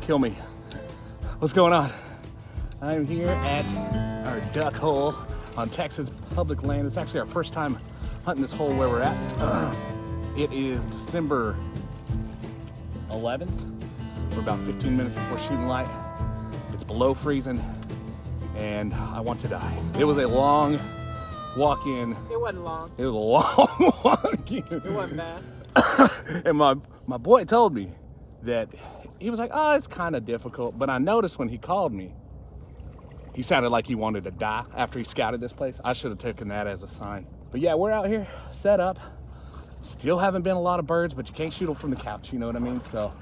kill me. What's going on? I'm here at our duck hole on Texas public land. It's actually our first time hunting this hole where we're at. It is December 11th. We're about 15 minutes before shooting light. It's below freezing and I want to die. It was a long walk in. It wasn't long. It was a long walk in. It wasn't bad. And my boy told me that he was like, oh, it's kind of difficult. But I noticed when he called me, he sounded like he wanted to die after he scouted this place. I should have taken that as a sign. But yeah, we're out here set up. Still haven't been a lot of birds, but you can't shoot them from the couch, you know what I mean? So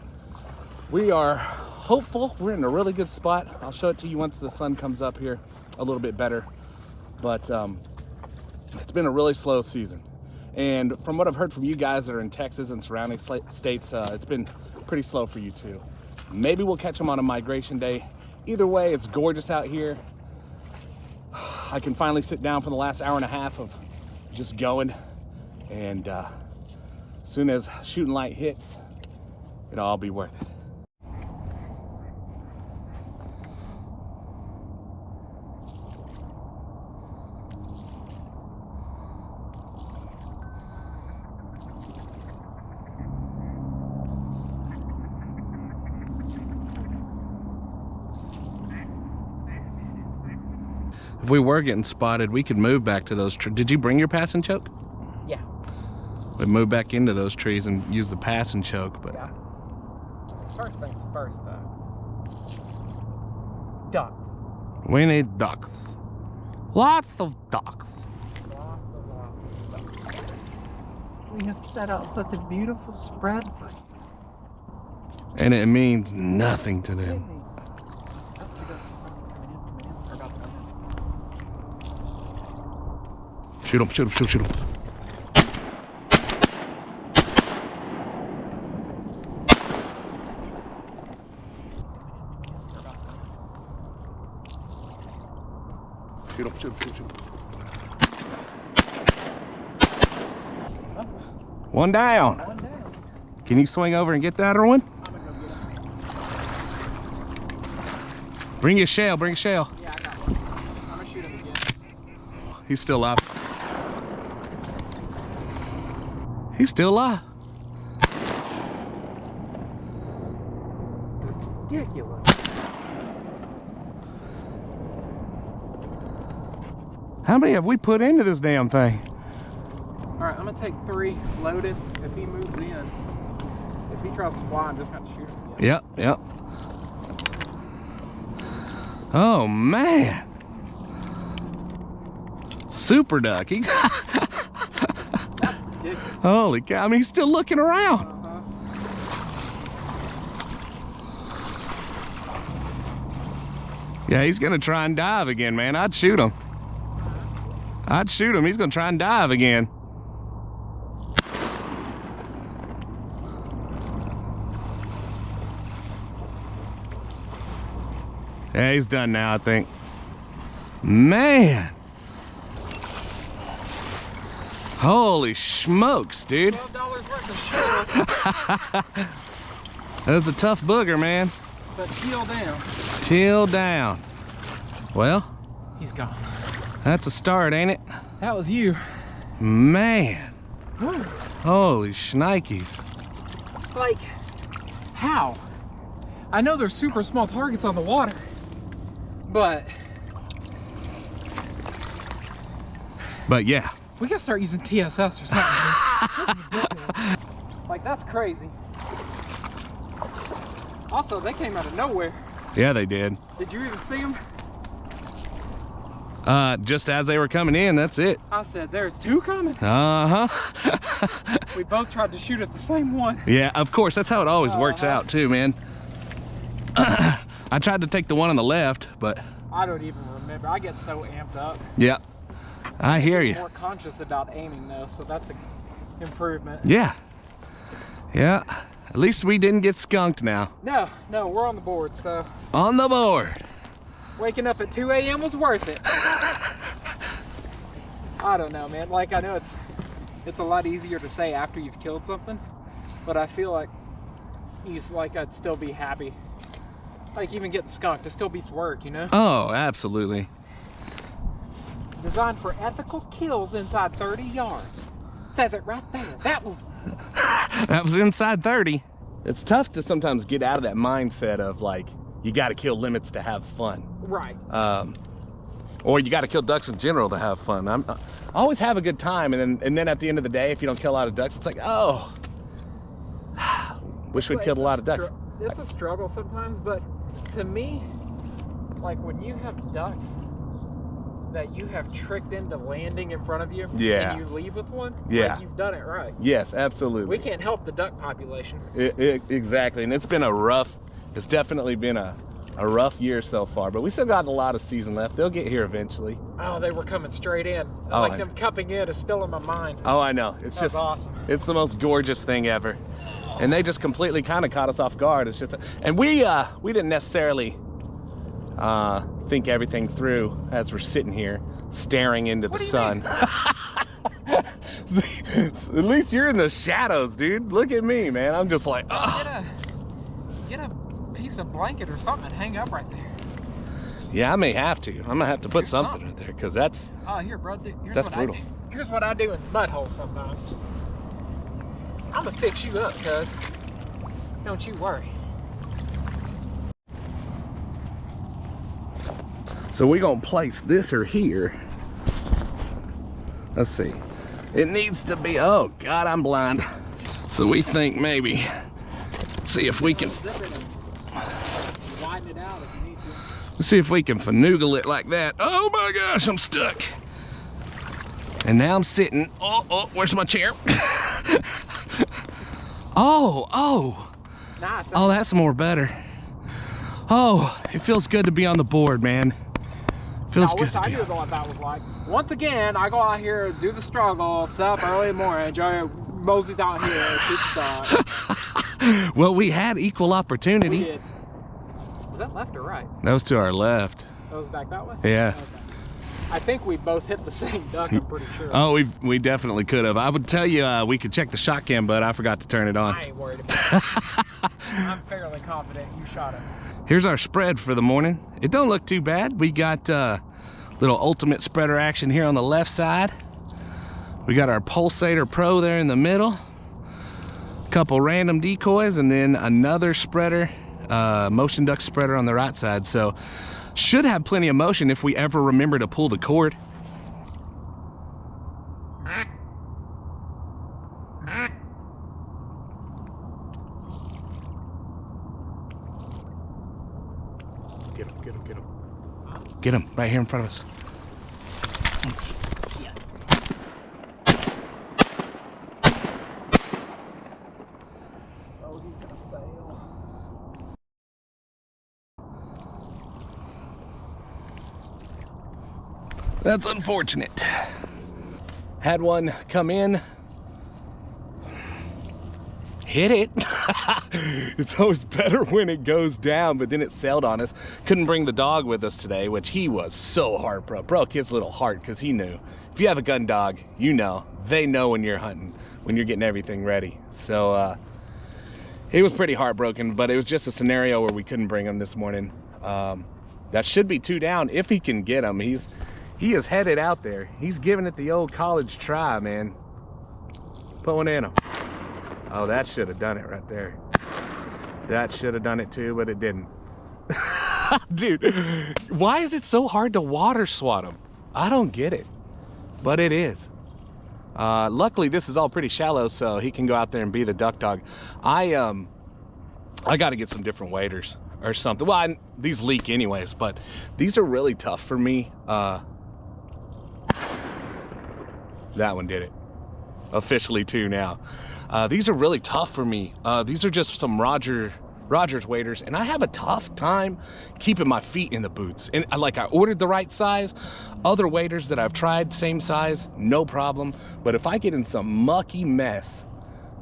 we are hopeful. We're in a really good spot. I'll show it to you once the sun comes up here a little bit better. But it's been a really slow season. And from what I've heard from you guys that are in Texas and surrounding states, it's been pretty slow for you too. Maybe we'll catch them on a migration day. Either way, it's gorgeous out here. I can finally sit down for the last hour and a half of just going. And as soon as shooting light hits, it'll all be worth it. If we were getting spotted, we could move back to those trees. Did you bring your pass and choke? Yeah. We'd move back into those trees and use the pass and choke, but... Yeah. First things first, though. Ducks. We need ducks. Lots of ducks. Lots of ducks. We have set up such a beautiful spread for you. And it means nothing to them. Shoot him, shoot him, shoot him. Shoot him, shoot him, shoot him. One down. One down. Can you swing over and get that other one? I'm gonna go get him. Bring your shell, bring your shell. Yeah, I got one. I'm gonna shoot him again. He's still alive. He's still alive. Ridiculous. How many have we put into this damn thing? All right, I'm gonna take 3 loaded. If he moves in, if he tries to fly, I'm just gonna shoot him again. Yep, yep. Oh man. Super duck. He Holy cow, I mean, he's still looking around. Yeah, he's gonna try and dive again, man. I'd shoot him. I'd shoot him. He's gonna try and dive again. Yeah, he's done now, I think. Man. Holy smokes, dude. $12 worth of shells. That's a tough booger, man. But teal down. Teal down. Well, He's gone. that's a start, ain't it? That was you. Man. Woo. Holy shnikes. Like, how? I know there's super small targets on the water, but yeah. we gotta start using TSS or something. That's like, that's crazy. Also, they came out of nowhere. Yeah, they did. Did you even see them? Just as they were coming in, that's it. I said, there's 2 coming. Uh-huh. We both tried to shoot at the same one. Yeah, of course. That's how it always works out too, man. I tried to take the one on the left, but... I don't even remember. I get so amped up. Yeah, I hear you. I'm more conscious about aiming though, so that's an improvement. Yeah. Yeah. At least we didn't get skunked now. No, we're on the board, so. On the board. Waking up at 2 a.m. was worth it. I don't know, man. Like, I know it's a lot easier to say after you've killed something, but I feel like I'd still be happy Like even getting skunked, it still beats work, you know? Oh, absolutely. Designed for ethical kills inside 30 yards. Says it right there. That was inside 30. It's tough to sometimes get out of that mindset of like, you got to kill limits to have fun. right. Or you got to kill ducks in general to have fun. I always have a good time, and then at the end of the day, if you don't kill a lot of ducks, it's like, oh, wish we'd killed a lot of ducks. It's a struggle sometimes, but to me, like when you have ducks that you have tricked into landing in front of you, Yeah. and you leave with one, Yeah. like you've done it right. Yes, absolutely. We can't help the duck population. Exactly, and it's definitely been a rough year so far, but we still got a lot of season left. They'll get here eventually. Oh, they were coming straight in. Oh, Like them cupping in is still in my mind. Oh, I know. It's That's just awesome. It's the most gorgeous thing ever. And they just completely kind of caught us off guard. It's just, and we didn't necessarily think everything through as we're sitting here staring into the sun. At least you're in the shadows, dude. Look at me, man. I'm just like, oh. Get a piece of blanket or something and hang up right there. Yeah, I may have to. I'm gonna have to put Here's something something. right there, because that's Oh, here, bro. That's brutal. Here's what I do in mud holes sometimes. I'm gonna fix you up, cuz. Don't you worry. So we're gonna place this or here. Let's see. It needs to be, oh God, I'm blind. So we think maybe, see if we can, Zip it and widen it out if you need to. let's see if we can finagle it like that. Oh my gosh, I'm stuck. And now I'm sitting, oh, where's my chair? Oh, Nice. oh, that's more better. Oh, it feels good to be on the board, man. Feels I good wish to I be knew what that was like. Once again, I go out here, do the struggle, set up early in the morning, enjoy mosey down here, shoot the dog. Well, we had equal opportunity. We did. Was that left or right? That was to our left. That was back that way? Yeah. Okay. I think we both hit the same duck, I'm pretty sure. Oh, we definitely could have. I would tell you we could check the shot cam, but I forgot to turn it on. I ain't worried about it. I'm fairly confident you shot it. Here's our spread for the morning. It don't look too bad. We got little ultimate spreader action here on the left side. We got our Pulsator Pro there in the middle. A couple random decoys, and then another spreader, motion duck spreader on the right side. So should have plenty of motion if we ever remember to pull the cord. Get him, get him, get him. Get him right here in front of us. Oh, he's gonna sail. That's unfortunate. Had one come in, hit it. It's always better when it goes down, but then it sailed on us. Couldn't bring the dog with us today, which he was so heartbroken. Broke his little heart because he knew. If you have a gun dog, you know. They know when you're hunting, when you're getting everything ready. So he was pretty heartbroken, but it was just a scenario where we couldn't bring him this morning. That should be 2 down if he can get him. He is headed out there. He's giving it the old college try, man. Put one in him. Oh, that should have done it right there. That should have done it too, but it didn't. Dude, why is it so hard to water swat him? I don't get it, but it is. Luckily, this is all pretty shallow, so he can go out there and be the duck dog. I got to get some different waders or something. Well, these leak anyways, but these are really tough for me. That one did it. Officially 2 now. These are really tough for me. These are just some Rogers waders, and I have a tough time keeping my feet in the boots. And like, I ordered the right size. Other waders that I've tried, same size, no problem. But if I get in some mucky mess,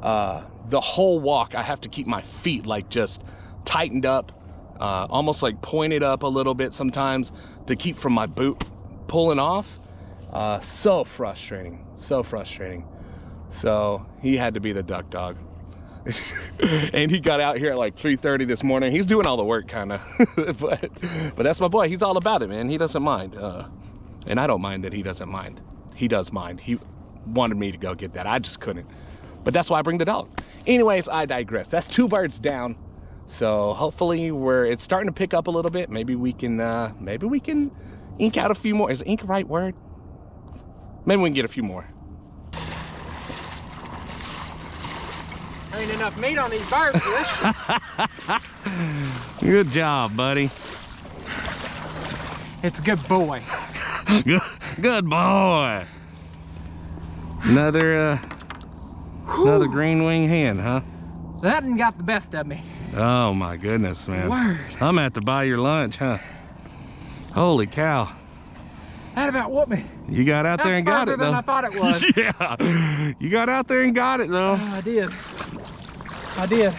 the whole walk, I have to keep my feet like just tightened up, almost like pointed up a little bit sometimes to keep from my boot pulling off. So frustrating, so frustrating. So he had to be the duck dog. And he got out here at like 3:30 this morning. He's doing all the work, kind of. but that's my boy. He's all about it, man. He doesn't mind. And I don't mind that he doesn't mind. He does mind. He wanted me to go get that. I just couldn't. But that's why I bring the dog. Anyways, I digress. That's 2 birds down. So hopefully it's starting to pick up a little bit. Maybe we can ink out a few more. Is ink the right word? Maybe we can get a few more. Ain't enough meat on these birds for this shit. Good job, buddy. It's a good boy. Good boy. Another green wing hen, huh? That done got the best of me. Oh my goodness, man. Word. I'm gonna have to buy your lunch, huh? Holy cow. That about whooped me. You got out there and got it, though. That's farther than I thought it was. Yeah. You got out there and got it, though. I did. I did.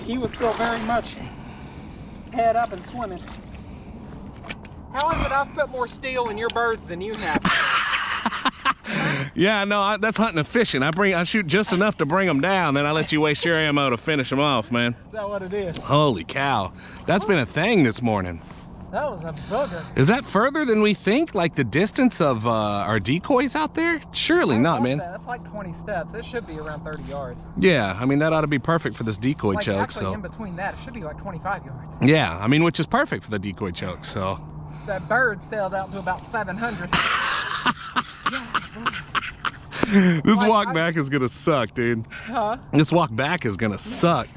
He was still very much head up and swimming. How is it I've put more steel in your birds than you have? Yeah, no, that's hunting and fishing. I shoot just enough to bring them down, then I let you waste your ammo to finish them off, man. Is that what it is? Holy cow. That's been a thing this morning. That was a booger. Is that further than we think? Like the distance of our decoys out there? Surely not, man. That's like 20 steps. It should be around 30 yards. Yeah, I mean, that ought to be perfect for this decoy choke. Actually, in between that, it should be like 25 yards. Yeah, I mean, which is perfect for the decoy choke, so. That bird sailed out to about 700. This walk back is gonna suck, dude. Huh? This walk back is gonna suck.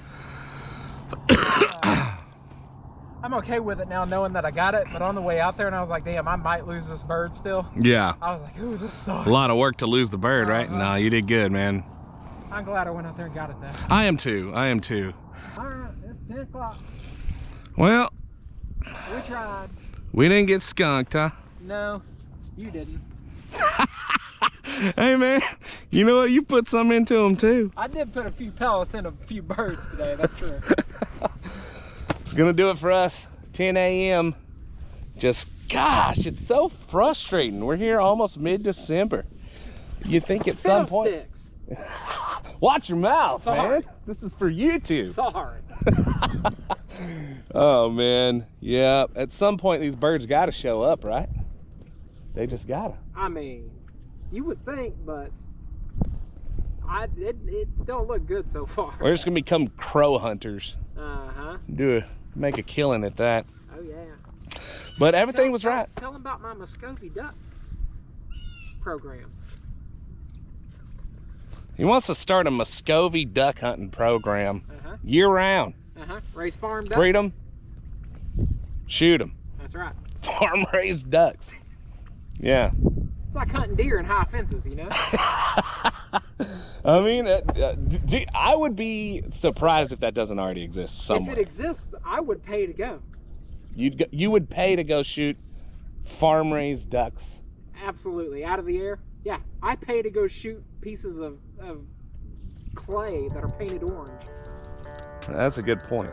I'm okay with it now, knowing that I got it, but on the way out there, and I was like, damn, I might lose this bird still. Yeah. I was like, ooh, this sucks. A lot of work to lose the bird, right? No, you did good, man. I'm glad I went out there and got it, though. I am too. I am too. All right, it's 10 o'clock. Well, We tried. We didn't get skunked, huh? No, you didn't. Hey, man, you know what? You put some into them, too. I did put a few pellets in a few birds today, that's true. It's gonna do it for us. 10 a.m. Just, gosh, it's so frustrating. We're here almost mid-December. You think at some point... Sticks. Watch your mouth, Sorry. man. This is for YouTube. Sorry. Oh, man. Yeah, at some point these birds gotta show up, right? They just gotta. I mean, you would think, but it don't look good so far. We're just gonna become crow hunters. Uh-huh. Make a killing at that. Oh, yeah. But everything was right. Tell them about my Muscovy duck program. He wants to start a Muscovy duck hunting program year round. Raise farm ducks. Breed them, shoot them. That's right. Farm raised ducks. Yeah. It's like hunting deer in high fences, you know? I mean, I would be surprised if that doesn't already exist somewhere. If it exists, I would pay to go. You would pay to go shoot farm raised ducks? Absolutely. Out of the air? Yeah. I pay to go shoot pieces of clay that are painted orange. That's a good point.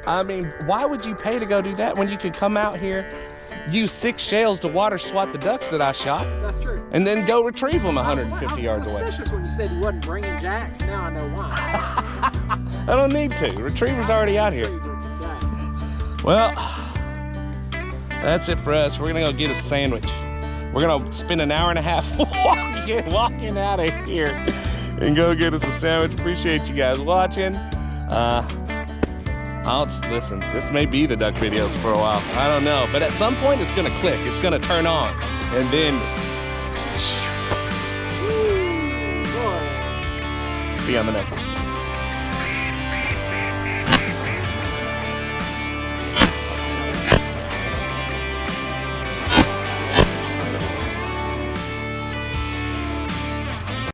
I mean, why would you pay to go do that when you could come out here, use 6 shells to water swat the ducks that I shot? That's true. And then go retrieve them 150 yards away. I was suspicious when you said you wasn't bringing jacks. Now I know why. I don't need to. Retriever's already out here. Well, that's it for us. We're gonna go get a sandwich. We're gonna spend an hour and a half walking out of here and go get us a sandwich. Appreciate you guys watching. Listen, this may be the duck videos for a while. I don't know, but at some point it's gonna click. It's gonna turn on, and then see you on the next one.